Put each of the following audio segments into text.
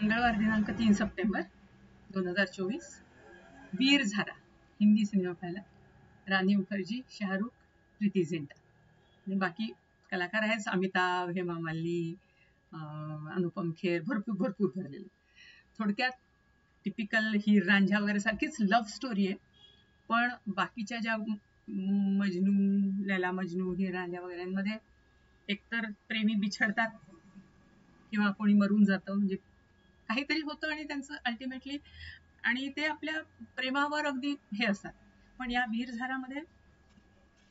मंगळवार दिनांक 3 सप्टेंबर 2024. वीर झारा हिंदी सिनेमा पाहिला. रानी मुखर्जी, शाहरुख, प्रीती झिंटा आणि बाकी कलाकार आहेत. अमिताभ, हेमा मालिनी, अनुपम खेर, भरपूर भरपूर भरलेले. थोडक्यात टिपिकल हीर रांझा वगैरे सारखीच लव्ह स्टोरी आहे, पण बाकीच्या ज्या मजनू, लैला मजनू, हीर रांझा वगैरेमध्ये एकतर प्रेमी बिछडतात किंवा कोणी मरून जातं, म्हणजे काहीतरी होतं आणि त्यांचं अल्टिमेटली, आणि ते आपल्या प्रेमावर अगदी हे असतात. पण या वीर झारामध्ये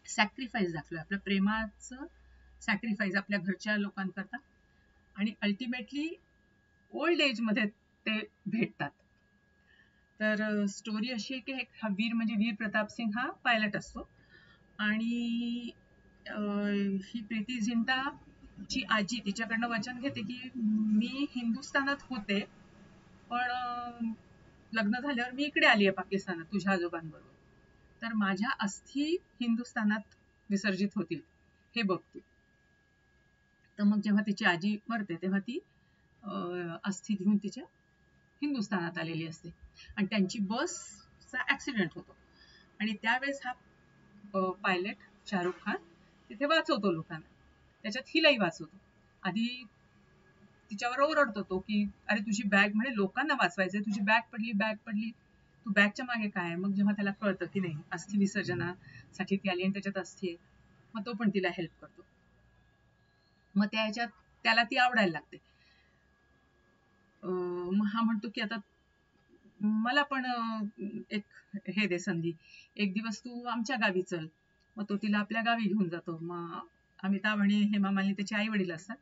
सॅक्रिफाईस दाखवलं, आपल्या प्रेमाचं सॅक्रिफाईस आपल्या घरच्या लोकांकरता, आणि अल्टिमेटली ओल्ड एज मध्ये ते भेटतात. तर स्टोरी अशी आहे की हा वीर म्हणजे वीर प्रताप सिंग हा पायलट असतो, आणि ही प्रीती झिंटा ची आजी तिच्याकडनं वचन घेते की मी हिंदुस्थानात होते, पण लग्न झाल्यावर मी इकडे आली आहे पाकिस्तानात तुझ्या आजोबांबरोबर, तर माझ्या अस्थी हिंदुस्थानात विसर्जित होतील हे बघ तू. तर मग जेव्हा तिची आजी मरते तेव्हा ती अस्थी घेऊन तिच्या हिंदुस्थानात आलेली असते, आणि त्यांची बसचा ऍक्सिडेंट होतो, आणि त्यावेळेस हा पायलट शाहरुख खान तिथे वाचवतो लोकांना. त्याच्यात हिलाही वाचवतो. आधी तिच्यावर ओरडतो तो की अरे तुझी बॅग, म्हणे लोकांना वाचवायचंय, तुझी बॅग पडली, तू बॅगच्या मागे काय. मग जेव्हा त्याला कळतं की नाही अस्थि विसर्जनासाठी ती आली आणि त्याच्यात अस्थि आहे, मग तो पण तिला हेल्प करतो. मग त्याला ती आवडायला लागते. मग हा म्हणतो की आता मला पण एक हे दे संधी, एक दिवस तू आमच्या गावी चल. मग तो तिला आपल्या गावी घेऊन जातो. मग अमिताभ आणि हेमा मालिनी त्याचे आई वडील असतात,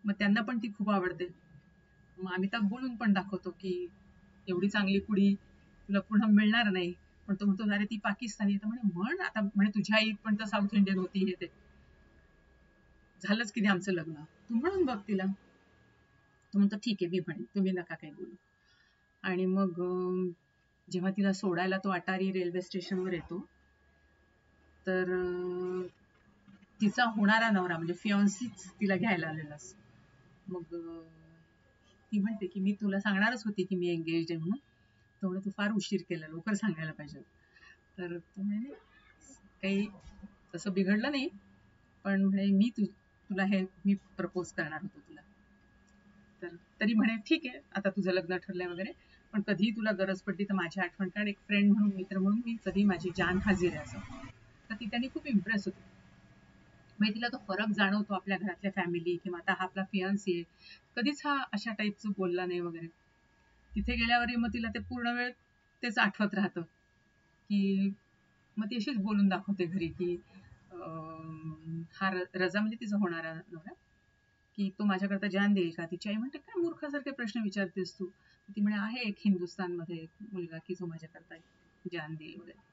मग त्यांना पण ती खूप आवडते. मग अमिताभ बोलून पण दाखवतो की एवढी चांगली कुडी तुला पुन्हा मिळणार नाही, पण तो म्हणतो अरे ती पाकिस्तानी. तर म्हण आता, म्हणे तुझी आई पण तर साऊथ इंडियन होती, हे ते झालंच की नाही आमचं लग्न, तू म्हणून बघ तिला. तो म्हणतो ठीक आहे मी म्हणेन, तुम्ही नका काही बोलू. आणि मग जेव्हा तिला सोडायला तो अटारी रेल्वे स्टेशनवर येतो, तर तिचा होणारा नवरा म्हणजे फियॉन्सीच तिला घ्यायला आलेला असतो. मग ती म्हणते की मी तुला सांगणारच होती की मी एंगेज आहे म्हणून. तो म्हणे तू फार उशीर केला, लवकर सांगायला पाहिजे. तर तो म्हणे काही तसं बिघडलं नाही, पण म्हणे मी तुला हे मी प्रपोज करणार होतो तुला. तर तरी म्हणे ठीक आहे, आता तुझं लग्न ठरलंय वगैरे, पण कधीही तुला गरज पडली तर माझी आठवण काढ, एक फ्रेंड म्हणून, मित्र म्हणून मी कधी माझी जान हाजीर आहे असं. तर ती त्यांनी खूप इम्प्रेस होती. म्हणजे तिला तो फरक जाणवतो आपल्या घरातल्या फॅमिली किंवा आता हा आपला फियन्सी आहे, कधीच हा अशा टाईपचं बोलला नाही वगैरे. तिथे गेल्यावरही मग तिला ते पूर्ण वेळ तेच आठवत राहतं की, मग ती अशीच बोलून दाखवते घरी की हा रजा म्हणजे तिचा होणारा नवरा, की तो माझ्याकरता जान देईल का. तिची आई म्हणते काय मूर्खासारखे प्रश्न विचारतेस तू. ती म्हणे आहे एक हिंदुस्थानमध्ये एक मुलगा की जो माझ्याकरता जान देईल वगैरे.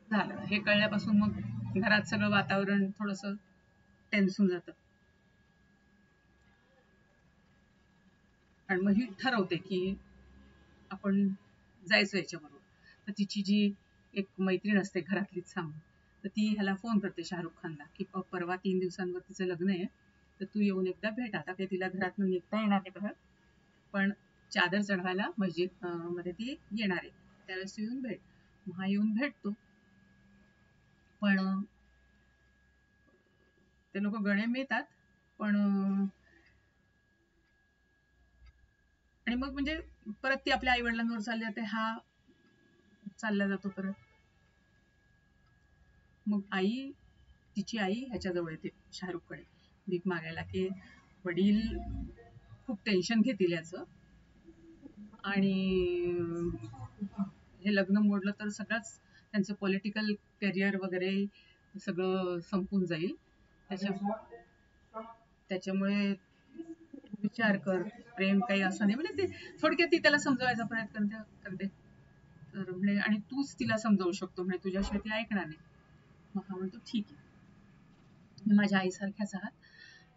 झालं हे कळल्यापासून मग घरात सगळं वातावरण थोडस टेन्स होऊन जातं, आणि मग ही ठरवते की आपण जायचं याच्याबरोबर. तर तिची जी एक मैत्रीण असते घरातलीच सांगून, तर ती ह्याला फोन करते शाहरुख खानला की परवा 3 दिवसांवर तिचं लग्न आहे, तर तू येऊन एकदा भेट. आता काही तिला घरातून निघता येणार नाही बाहेर, पण चादर चढवायला मस्जिद मध्ये ती येणार आहे, त्यावेळेस तू येऊन भेट. मग हा येऊन भेटतो, पण ते लोक गणे मिळतात, पण आणि मग म्हणजे परत ती आपल्या आई वडिलांवर चालली जाते, हा चालला जातो परत. मग तिची आई ह्याच्याजवळ येते शाहरुखकडे भीक मागायला की वडील खूप टेन्शन घेतील याचं, आणि हे लग्न मोडलं तर सगळंच त्यांचं पॉलिटिकल करिअर वगैरे सगळं संपून जाईल, त्याच्यामुळे विचार कर, प्रेम काही असं नाही. म्हणजे ते थोडक्यात ती त्याला समजवायचा प्रयत्न करते. तर म्हणे आणि तूच तिला समजावू शकतो, म्हणजे तुझ्याशिवाय ती ऐकणार नाही. मग हा म्हणतो ठीक आहे, तुम्ही माझ्या आईसारख्याच आहात,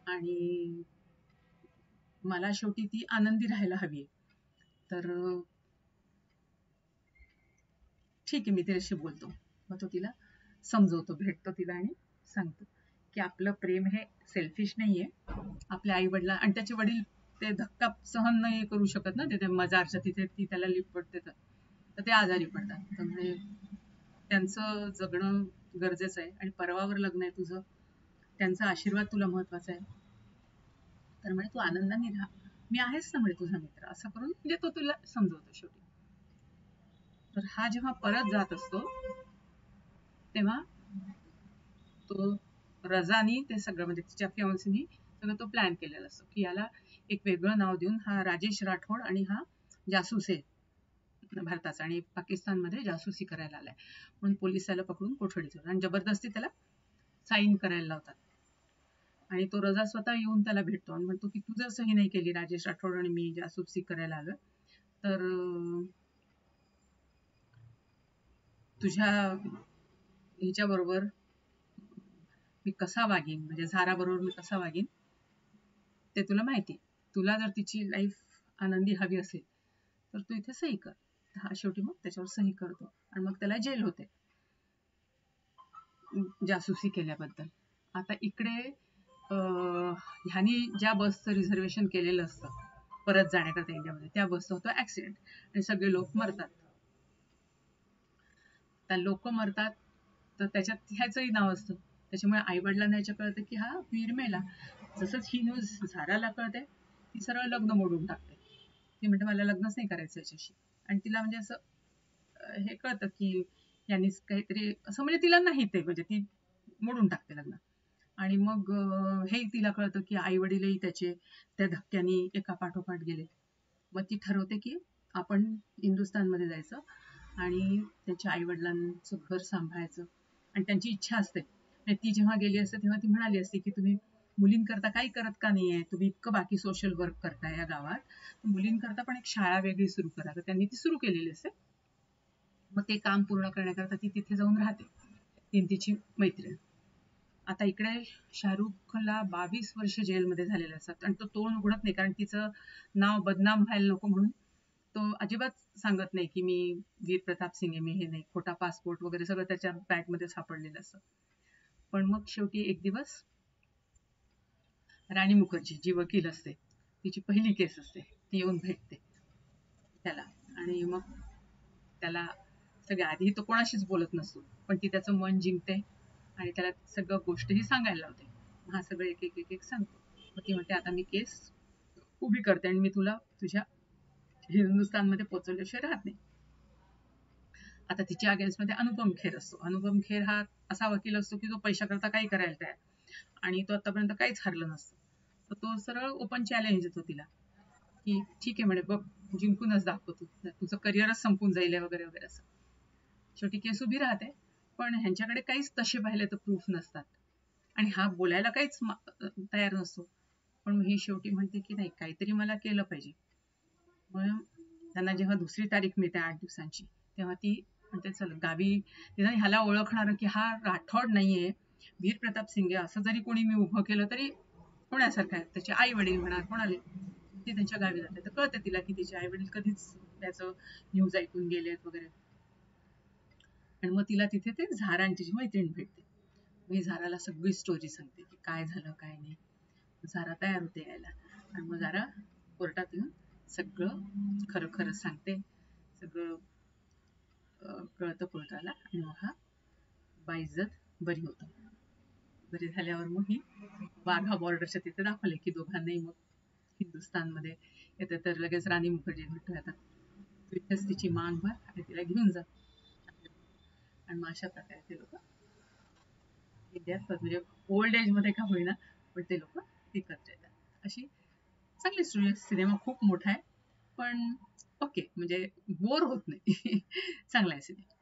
आणि मला शेवटी ती आनंदी राहायला हवी, तर ठीक आहे मी तिच्याशी बोलतो. मग तो तिला समजवतो, भेटतो तिला आणि सांगतो की आपलं प्रेम हे सेल्फिश नाहीये. आपल्या आई वडिला, आणि त्याचे वडील ते धक्का सहन नाही करू शकत ना, ते मजारच्या तिथे ती त्याला लिपटते तर ते आजारी पडतात. त्यामुळे त्यांचं जगणं गरजेचं आहे आणि परवावर लग्न आहे तुझं, त्यांचा आशीर्वाद तुला महत्वाचा आहे. तर म्हणे तू आनंदाने राहा, मी आहेच ना म्हणे तुझा मित्र, असं करून म्हणजे तो तुला समजवतो शेवटी. तर हा जेव्हा परत जात असतो तेव्हा तो रजानी ते सगळं म्हणजे तिच्या फियांसीनी सगळं तो प्लॅन केलेला असतो की याला एक वेगळं नाव देऊन हा राजेश राठोड आणि हा जासूस आहे भारताचा आणि पाकिस्तानमध्ये जासूसी करायला आलाय म्हणून पोलीस त्याला पकडून कोठडीत ठेवतात आणि जबरदस्ती त्याला साईन करायला लावतात. आणि तो रजा स्वतः येऊन त्याला भेटतो आणि म्हणतो की तू जर सही नाही केली राजेश राठोड आणि मी जासूसी करायला आलोय तर तुझ्या हिच्याबरोबर मी कसा वागीन, म्हणजे झारा बरोबर मी कसा वागीन ते तुला माहिती. तुला जर तिची लाईफ आनंदी हवी असेल तर तू इथे सही कर. हा शेवटी मग त्याच्यावर सही करतो आणि मग त्याला जेल होते जासूसी केल्याबद्दल. आता इकडे ह्यानी ज्या बसचं रिझर्वेशन केलेलं असतं परत जाण्याकरता इंडियामध्ये, त्या बसचा होतो ऍक्सिडेंट आणि सगळे लोक मरतात. त्या लोक मरतात तर त्याच्यात ह्याचंही नाव असतं. त्याच्यामुळे आई वडिलांना ह्याच्या कळतं की हा वीर मेला. जसंच ही न्यूज झाराला कळते ती सरळ लग्न मोडून टाकते. ती म्हणते मला लग्नच नाही करायचं याच्याशी. आणि तिला म्हणजे असं हे कळतं की यांनीच काहीतरी असं, म्हणजे तिला नाही ते, म्हणजे ती मोडून टाकते लग्न. आणि मग हे तिला कळतं की आई वडीलही त्याचे त्या धक्क्यानी एका पाठोपाठ गेले. मग ती ठरवते की आपण हिंदुस्थानमध्ये जायचं आणि त्यांच्या आई वडिलांचं घर सांभाळायचं आणि त्यांची इच्छा असते. आणि ती जेव्हा गेली असते तेव्हा ती म्हणाली असते की तुम्ही मुलींकरता काही करत का नाहीये, तुम्ही इतकं बाकी सोशल वर्क करताय या गावात, मुलींकरता पण एक शाळा वेगळी सुरू करा. तर त्यांनी ती सुरू केलेली असते. मग ते काम पूर्ण करण्याकरता ती तिथे जाऊन राहते, ती तिची मैत्रीण. आता इकडे शाहरुखला 22 वर्ष जेलमध्ये झालेले असतात आणि तो तोंड उघडत नाही, कारण तिचं नाव बदनाम व्हायला नको म्हणून तो अजिबात सांगत नाही की मी वीर प्रताप सिंग आहे, मी हे नाही. खोटा पासपोर्ट वगैरे सगळं त्याच्या बॅगमध्ये सापडलेलं असतं. पण मग शेवटी एक दिवस राणी मुखर्जी जी वकील असते, तिची पहिली केस असते, ती येऊन भेटते त्याला. आणि मग त्याला सगळ्या आधी तो कोणाशीच बोलत नसतो, पण ती त्याचं मन जिंकते आणि त्याला सगळं गोष्टही सांगायला लावते. हा सगळं एक एक एक एक सांगतो. मग ती म्हणते आता मी केस उभी करते आणि मी तुला तुझ्या हिंदुस्थानमध्ये पोहोचवल्याशिवाय राहत नाही. आता तिच्या अगेन्स्टमध्ये अनुपम खेर असतो. अनुपम खेर हा असा वकील असतो की तो पैशाकरता काही करायला तयार आणि तो आतापर्यंत काहीच हरलं नसतं. तर तो सरळ ओपन चॅलेंज देतो तिला की ठीक आहे म्हणे, बघ जिंकूनच दाखव, तू तुझं करिअरच संपून जाईल वगैरे वगैरे असं. शेवटी केस उभी राहते, पण ह्यांच्याकडे काहीच तसे पाहिले तर प्रूफ नसतात आणि हा बोलायला काहीच तयार नसतो. पण ही शेवटी म्हणते की नाही, काहीतरी मला केलं पाहिजे. मग त्यांना जेव्हा दुसरी तारीख मिळते 8 दिवसांची, तेव्हा ती म्हणते चल गावी, निदान ह्याला ओळखणार की हा राठोड नाहीये, वीर प्रताप सिंग आहे, असं जरी कोणी मी उभं केलं तरी होण्यासारखं आहे. त्याचे आई वडील म्हणा कोणाले, ती त्यांच्या गावी जाते. तर कळते तिला की तिचे आई वडील कधीच त्याचं न्यूज ऐकून गेलेत वगैरे. आणि मग तिला तिथे ते झारा आणि तिची मैत्रीण भेटते. मी झाराला सगळी स्टोरी सांगते की काय झालं काय नाही. झारा तयार होते यायला आणि मग झारा कोर्टात येऊन सगळं खरं खरं सांगते. सगळं कळतं कोर्टाला आणि मग हा बाइज्जत बरी होतो. बरी झाल्यावर मग ही वाघा बॉर्डरच्या तिथे दाखवले की दोघांनाही मग हिंदुस्थानमध्ये येते. तर लगेच राणी मुखर्जी भेटू येतात. तू इथेच तिची मान भर आणि तिला घेऊन जा. आणि मग अशा प्रकारे ते लोक इंडियात, म्हणजे ओल्ड एज मध्ये का होईना पण ते लोक एकत्र येतात. अशी चांगली स्टोरी. सिनेमा खूप मोठा आहे पण ओके, म्हणजे बोर होत नाही. चांगला आहे सिनेमा.